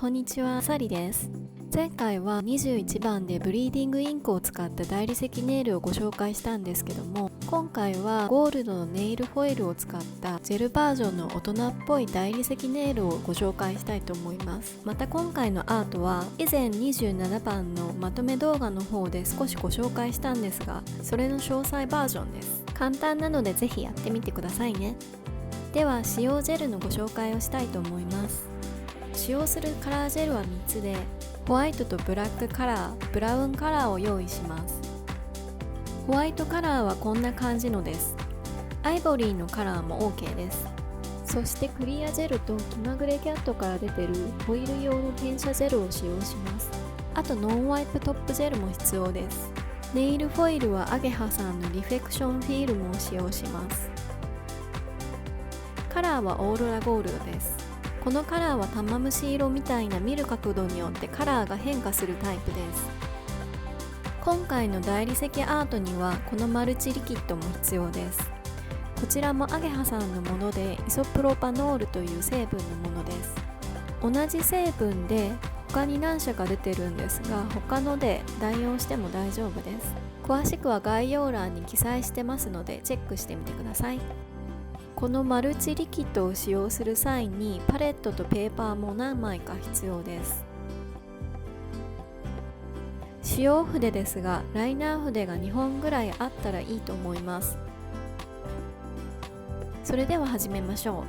こんにちは、サリです。前回は21番でブリーディングインクを使った大理石ネイルをご紹介したんですけども、今回はゴールドのネイルフォイルを使ったジェルバージョンの大人っぽい大理石ネイルをご紹介したいと思います。また今回のアートは以前27番のまとめ動画の方で少しご紹介したんですが、それの詳細バージョンです。簡単なのでぜひやってみてくださいね。では使用ジェルのご紹介をしたいと思います。使用するカラージェルは3つで、ホワイトとブラックカラー、ブラウンカラーを用意します。ホワイトカラーはこんな感じのです。アイボリーのカラーも OK です。そしてクリアジェルと気まぐれキャットから出てるホイール用の転写ジェルを使用します。あとノンワイプトップジェルも必要です。ネイルフォイルはアゲハさんのリフェクションフィルムを使用します。カラーはオーロラゴールドです。このカラーは玉虫色みたいな見る角度によってカラーが変化するタイプです。今回の大理石アートにはこのマルチリキッドも必要です。こちらもアゲハさんのものでイソプロパノールという成分のものです。同じ成分で他に何社か出てるんですが、他ので代用しても大丈夫です。詳しくは概要欄に記載してますのでチェックしてみてください。このマルチリキッドを使用する際にパレットとペーパーも何枚か必要です。使用筆ですが、ライナー筆が2本ぐらいあったらいいと思います。それでは始めましょう。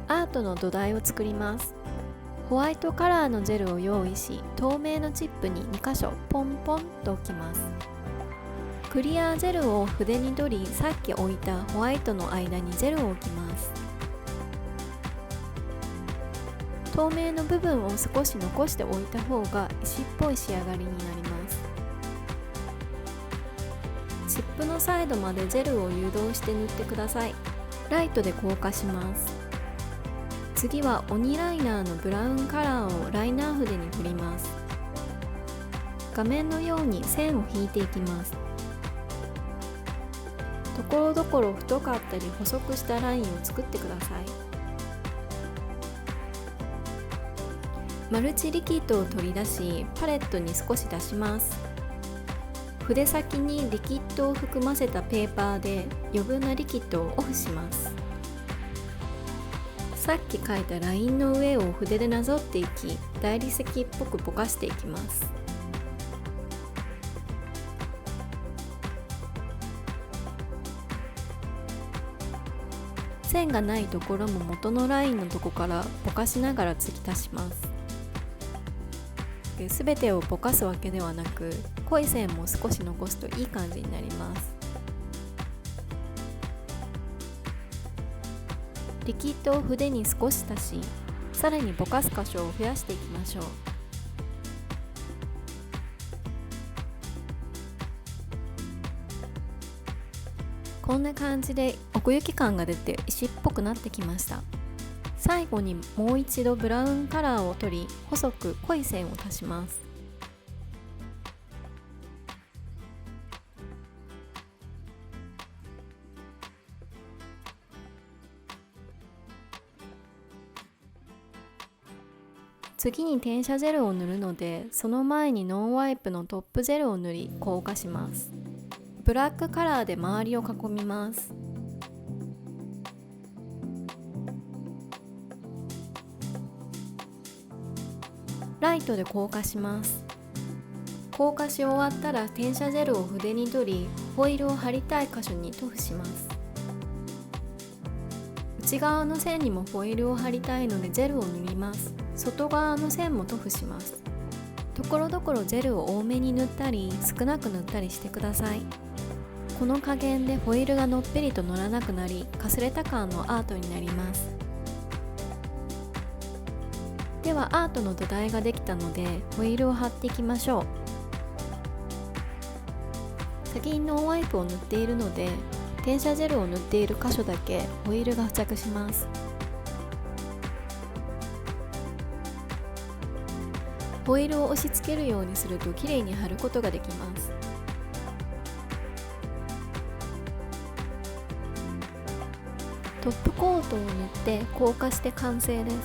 アートの土台を作ります。ホワイトカラーのジェルを用意し、透明のチップに2箇所ポンポンと置きます。クリアジェルを筆に取り、さっき置いたホワイトの間にジェルを置きます。透明の部分を少し残しておいた方が石っぽい仕上がりになります。チップのサイドまでジェルを誘導して塗ってください。ライトで硬化します。次は鬼ライナーのブラウンカラーをライナー筆に振ります。画面のように線を引いていきます。ところどころ太かったり細くしたラインを作ってください。マルチリキッドを取り出し、パレットに少し出します。筆先にリキッドを含ませたペーパーで余分なリキッドをオフします。さっき描いたラインの上を筆でなぞっていき、大理石っぽくぼかしていきます。線がないところも元のラインのとこからぼかしながら継ぎ足します。すべてをぼかすわけではなく、濃い線も少し残すといい感じになります。リキッドを筆に少し足し、さらにぼかす箇所を増やしていきましょう。こんな感じで奥行き感が出て石っぽくなってきました。最後にもう一度ブラウンカラーを取り、細く濃い線を足します。次に転写ジェルを塗るので、その前にノンワイプのトップジェルを塗り硬化します。ブラックカラーで周りを囲みます。ライトで硬化します。硬化し終わったら転写ジェルを筆に取り、ホイールを貼りたい箇所に塗布します。内側の線にもホイールを貼りたいのでジェルを塗ります。外側の線も塗布します。ところどころジェルを多めに塗ったり少なく塗ったりしてください。この加減でホイールがのっぺりと乗らなくなり、かすれた感のアートになります。ではアートの土台ができたのでホイールを貼っていきましょう。先にノンワイプを塗っているので、転写ジェルを塗っている箇所だけホイールが付着します。ホイールを押し付けるようにするときれいに貼ることができます。トップコートを塗って硬化して完成です。